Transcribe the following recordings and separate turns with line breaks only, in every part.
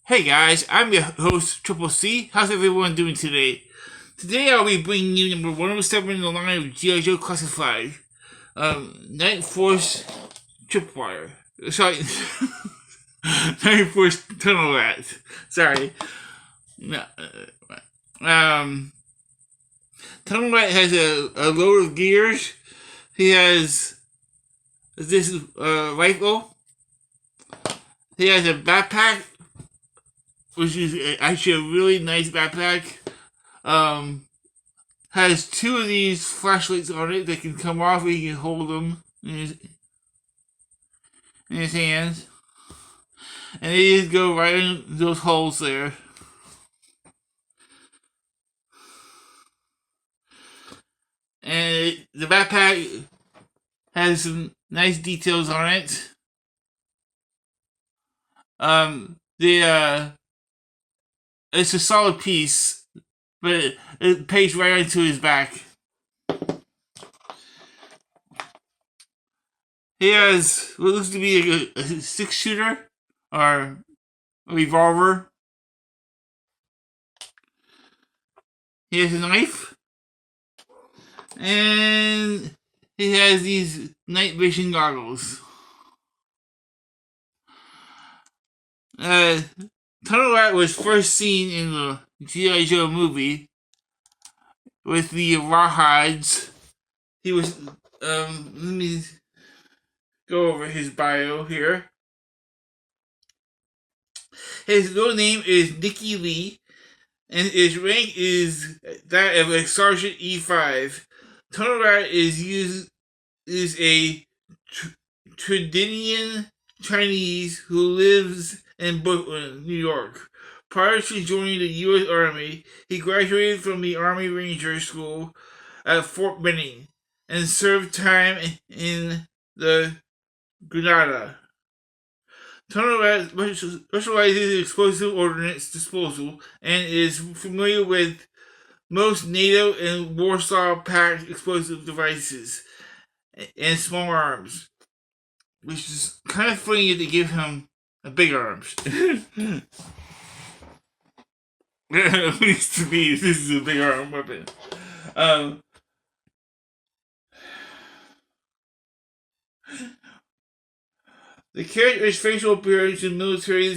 Hey guys, I'm your host Triple C. How's everyone doing today? Today I'll be bringing you number 107 in the line of Gijo Classified, Night Force Tripwire. Sorry, Night Force Tunnel Rat. Sorry. No, um, Tunnel Rat has a load of gears. He has this rifle. He has a backpack, which is actually a really nice backpack. Um, has two of these flashlights on it that can come off and he can hold them in his hands. And they just go right in those holes there. And the backpack has some nice details on it. It's a solid piece, but it pays right into his back. He has what looks to be a 6-shooter or a revolver. He has a knife, and he has these night vision goggles. Tunnel Rat was first seen in the G.I. Joe movie with the rawhides. He was, let me go over his bio here. His real name is Nicky Lee, and his rank is that of a Sergeant E5. Tunnel Rat is a Trinidadian Chinese who lives in Brooklyn, New York. Prior to joining the U.S. Army, he graduated from the Army Ranger School at Fort Benning and served time in the Grenada. Tunnel Rat specializes in explosive ordnance disposal and is familiar with most NATO and Warsaw Pact explosive devices and small arms, which is kind of funny to give him a big arms. At least to me, this is a big arm weapon. The character's facial appearance and military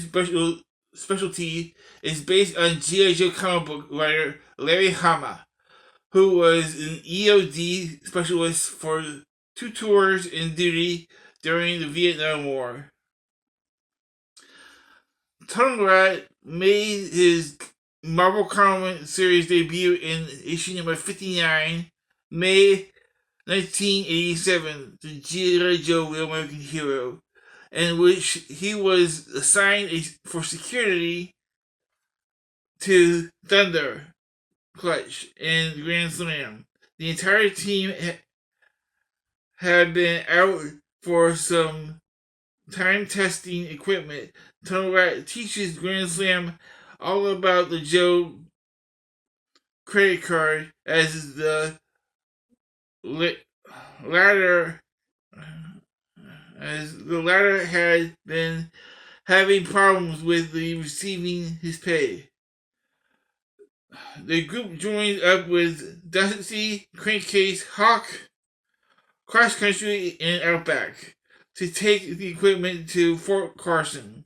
specialty is based on G.I. Joe comic book writer Larry Hama, who was an EOD specialist for 2 tours in duty during the Vietnam War. Tunnel Rat made his Marvel Comics series debut in issue number 59, May 1987, The G.I. Joe Real American Hero, in which he was assigned for security to Thunder Clutch and Grand Slam. The entire team had been out for some time testing equipment. Tunnel Rat teaches Grand Slam all about the Joe credit card as the latter had been having problems with receiving his pay. The group joined up with Dusty, Crankcase, Hawk, Cross Country, and Outback to take the equipment to Fort Carson.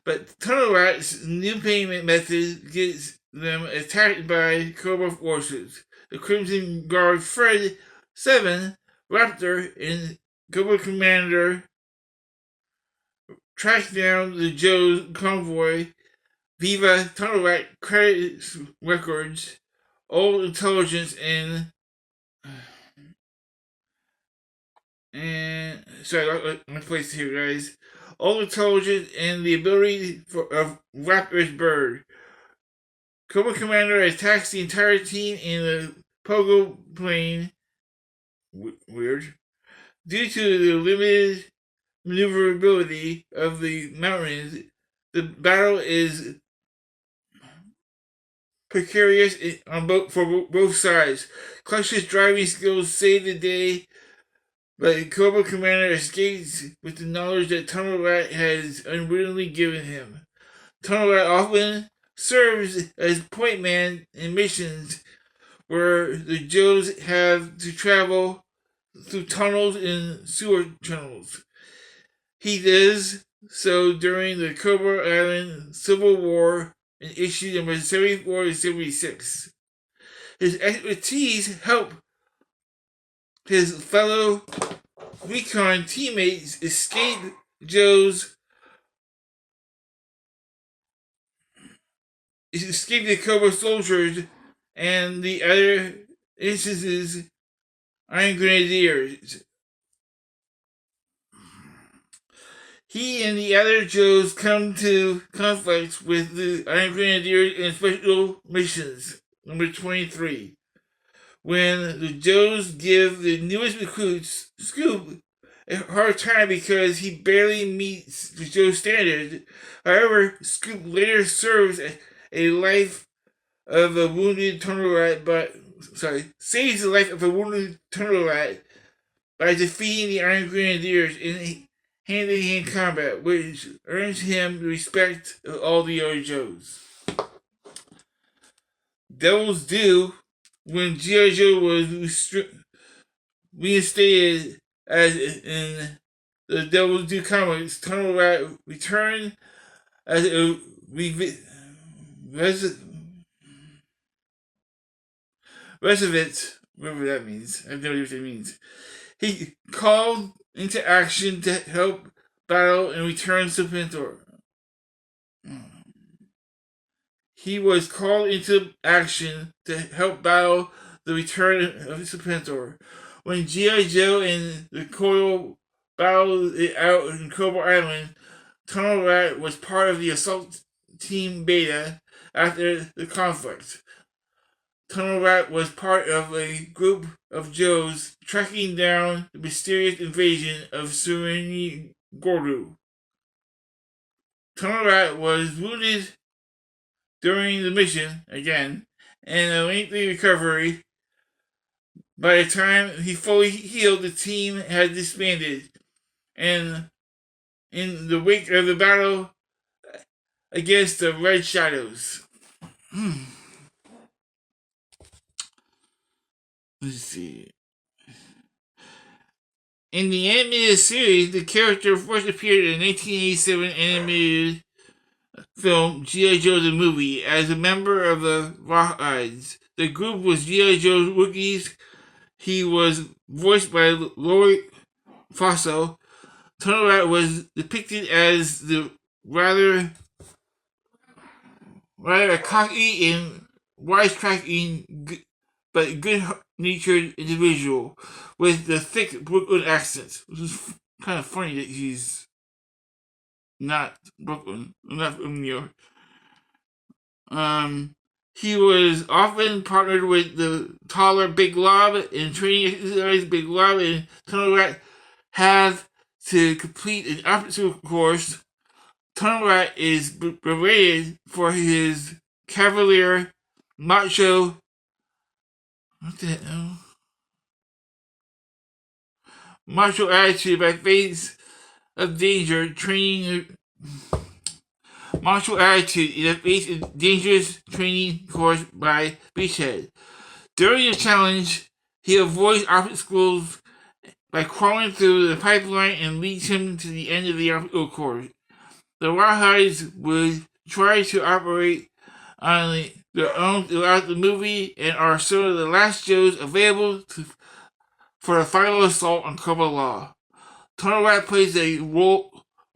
But Tunnel Rat's new payment method gets them attacked by Cobra forces. The Crimson Guard Fred 7, Raptor, and Cobra Commander track down the Joe's convoy. Viva, Tunnel Rat, credit records, old intelligence, and sorry, my place here, guys. Old intelligence and the ability of Raptor's bird. Cobra Commander attacks the entire team in the pogo plane. Weird. Due to the limited maneuverability of the mountains, the battle is precarious for both sides. Clutch's driving skills save the day, but the Cobra Commander escapes with the knowledge that Tunnel Rat has unwittingly given him. Tunnel Rat often serves as point man in missions where the Joes have to travel through tunnels and sewer tunnels. He does so during the Cobra Island Civil War in issue number 74 and 76. His expertise helped his fellow recon teammates escape Joe's escape the Cobra soldiers and the other instances Iron Grenadiers. He and the other Joes come to conflicts with the Iron Grenadiers in special missions, number 23. When the Joes give the newest recruits, Scoop, a hard time because he barely meets the Joe standard. However, Scoop later serves a life of a wounded tunnel rat, saves the life of a wounded tunnel rat by defeating the Iron Grenadiers in hand-to-hand combat, which earns him the respect of all the other Joes. Devil's Due, when G.I. Joe was reinstated as in the Devil's Due comics, Tunnel Rat returned as a resident, whatever that means. I have no idea what that means. He called into action to help battle and return Serpentor. He was called into action to help battle the return of Serpentor. When G.I. Joe and the Coil battled it out in Cobra Island, Tunnel Rat was part of the assault team Beta after the conflict. Tunnel Rat was part of a group of Joes tracking down the mysterious invasion of Sereni Gordu. Tunnel Rat was wounded during the mission, again, and a lengthy recovery. By the time he fully healed, the team had disbanded, and in the wake of the battle against the Red Shadows. Let's see. In the animated series, the character first appeared in the 1987 animated film G.I. Joe the Movie as a member of the Rawhides. The group was G.I. Joe's rookies. He was voiced by Lori Fosso. Tunnel Rat was depicted as the rather cocky and wisecracking but good-natured individual with the thick Brooklyn accent, which is kind of funny that he's not Brooklyn, not from New York. He was often partnered with the taller Big Lob in training exercise. Big Lob and Tunnel Rat have to complete an obstacle course. Tunnel Rat is berated for his cavalier, macho, macho attitude by face of danger, martial attitude in the face of dangerous training course by Beachhead. During the challenge, he avoids obstacles by crawling through the pipeline and leads him to the end of the obstacle course. The Rawhides would try to operate on their own throughout the movie and are some of the last Joes available for the final assault on Cobra Law. Tunnel Rat plays a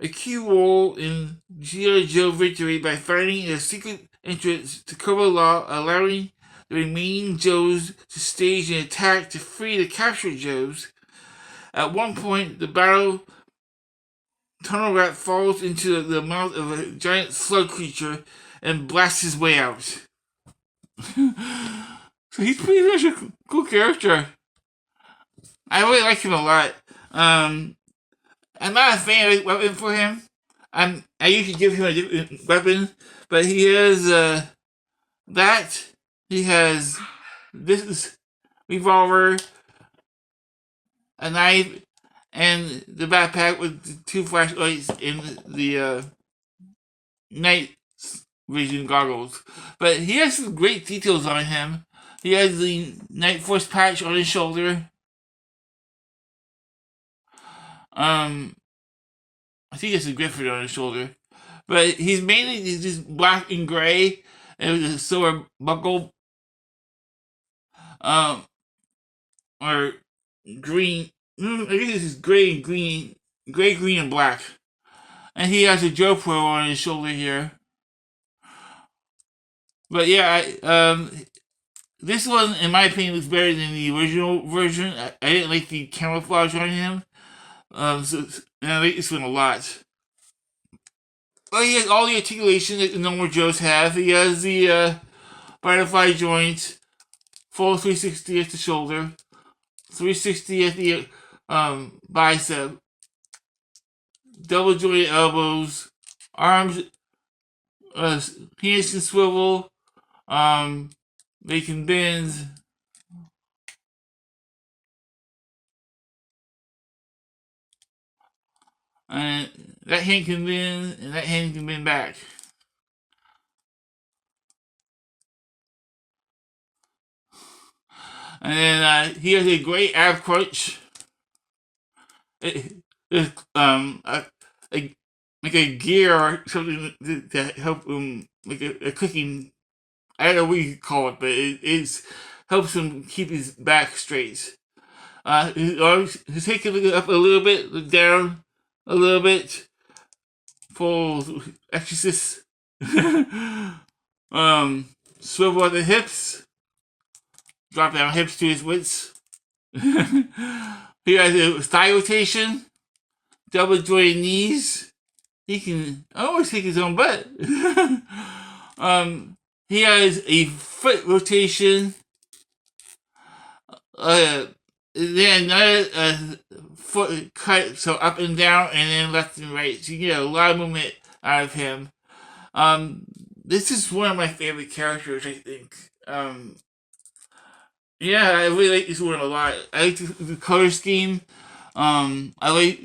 key role in G.I. Joe victory by finding a secret entrance to Cobra Law, allowing the remaining Joes to stage an attack to free the captured Joes. At one point, the battle, Tunnel Rat falls into the mouth of a giant slug creature and blasts his way out. So he's pretty much a cool character. I really like him a lot. I'm not a fan of weapon for him. I usually give him a different weapon, but he has that. He has this revolver, a knife, and the backpack with the two flashlights and the night vision goggles. But he has some great details on him. He has the Night Force patch on his shoulder. I think it's a Griffin on his shoulder. But he's mainly just black and gray and with a silver buckle. Or green. I think this is gray and green. Gray, green, and black. And he has a GoPro on his shoulder here. But yeah, this one, in my opinion, looks better than the original version. I didn't like the camouflage on him. And I like this one a lot. But he has all the articulation that the normal Joes have. He has the butterfly joint, full 360 at the shoulder, 360 at the bicep, double jointed elbows, arms, hands can swivel, they can bend. And that hand can bend, and that hand can bend back. And then he has a great ab crunch. Like a gear or something to help him, like a clicking. I don't know what you call it, but it helps him keep his back straight. His head can look up a little bit, look down a little bit. Full exorcist. Swivel at the hips. Drop down hips to his widths. He has a thigh rotation. Double jointed knees. He can always kick his own butt. He has a foot rotation. Then another foot cut, so up and down, and then left and right. So you get a lot of movement out of him. This is one of my favorite characters, I think. Yeah, I really like this one a lot. I like the color scheme. I like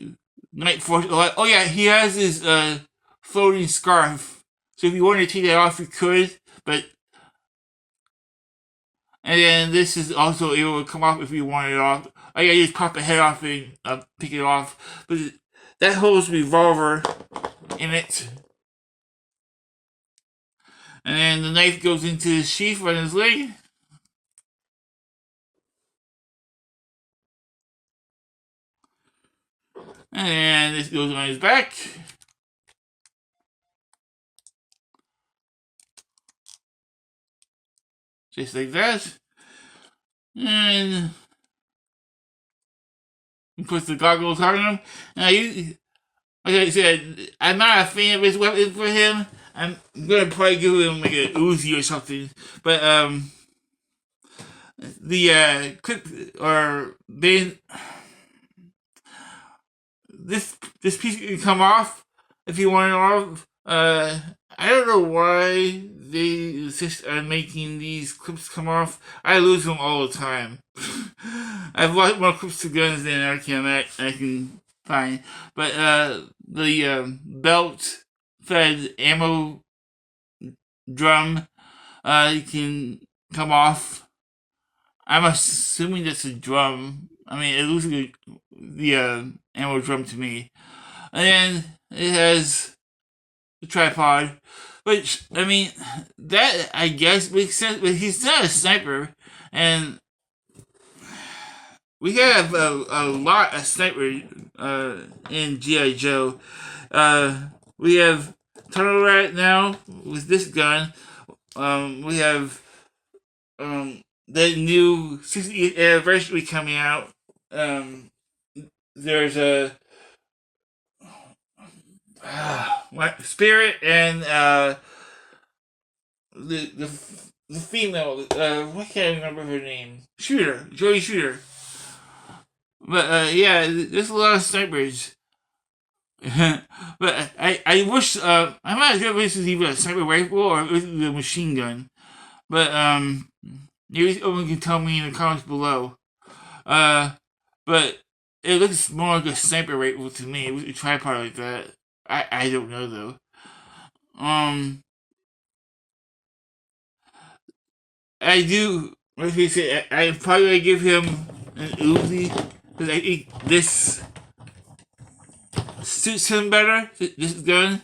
Night Force a lot. Oh yeah, he has his floating scarf. So if you wanted to take that off, you could. But and then this is also able to come off if you want it off. Oh yeah, you just pop the head off and pick it off. But that holds revolver in it. And then the knife goes into his sheath on his leg. And then this goes on his back. Just like that. And he puts the goggles on him. And like I said, I'm not a fan of his weapon for him. I'm gonna probably give him like a Uzi or something. But the clip or band, this piece can come off if you want it off. I don't know why they insist on making these clips come off. I lose them all the time. I have a lot more clips to guns than I can find. But the belt fed ammo drum you can come off. I'm assuming that's a drum. I mean, it looks like the ammo drum to me. And then it has the tripod, which, I mean, that I guess makes sense, but he's not a sniper, and we have a lot of snipers in G.I. Joe. We have Tunnel Rat now with this gun. We have the new 60th anniversary coming out. There's a Spirit and the female. Why can't I remember her name? Shooter, Joey Shooter. But yeah, there's a lot of snipers. But I wish I'm not sure if this is even a sniper rifle or if this is a machine gun. But maybe someone can tell me in the comments below. But it looks more like a sniper rifle to me with a tripod like that. I don't know though. I do. Let's face it. I probably gonna give him an Uzi because I think this suits him better. This gun.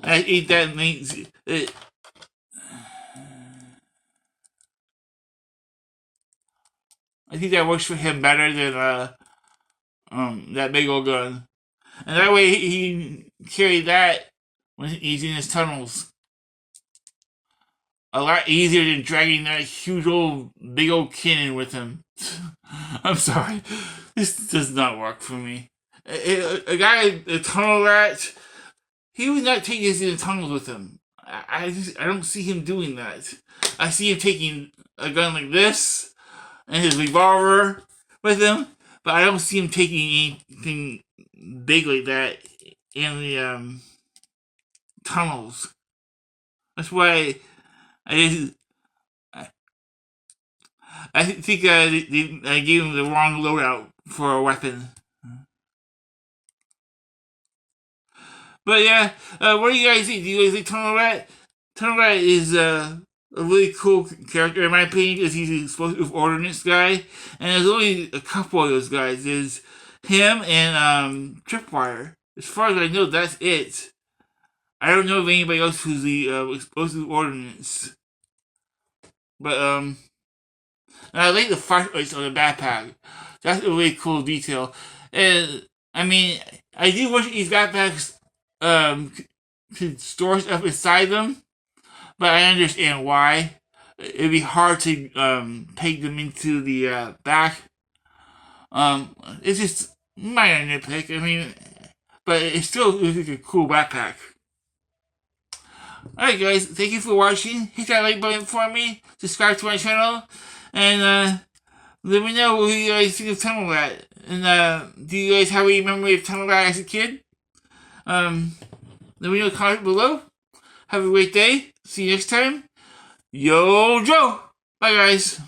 I think that makes it. I think that works for him better than that big old gun, and that way he can carry that when he's in his tunnels. A lot easier than dragging that huge old, big old cannon with him. I'm sorry, this does not work for me. A guy, a tunnel rat, he would not take this in the tunnels with him. I don't see him doing that. I see him taking a gun like this and his revolver with him, but I don't see him taking anything big like that in the tunnels. That's why I I think I gave him the wrong loadout for a weapon. But yeah, what do you guys think? Do you guys think Tunnel Rat? Tunnel Rat is a really cool character in my opinion because he's an explosive ordnance guy, and there's only a couple of those guys. There's him and Tripwire. As far as I know, that's it. I don't know of anybody else who's the explosive ordnance. But and I like the flashlights on the backpack. That's a really cool detail. And I mean, I do wish these backpacks could store stuff inside them, but I understand why. It'd be hard to peg them into the back. It's just minor nitpick. I mean, but it still looks like a cool backpack. Alright guys, thank you for watching. Hit that like button for me. Subscribe to my channel. And let me know what you guys think of Tunnel Rat. And do you guys have any memory of Tunnel Rat as a kid? Let me know in the comments below. Have a great day. See you next time. Yo, Joe. Bye guys.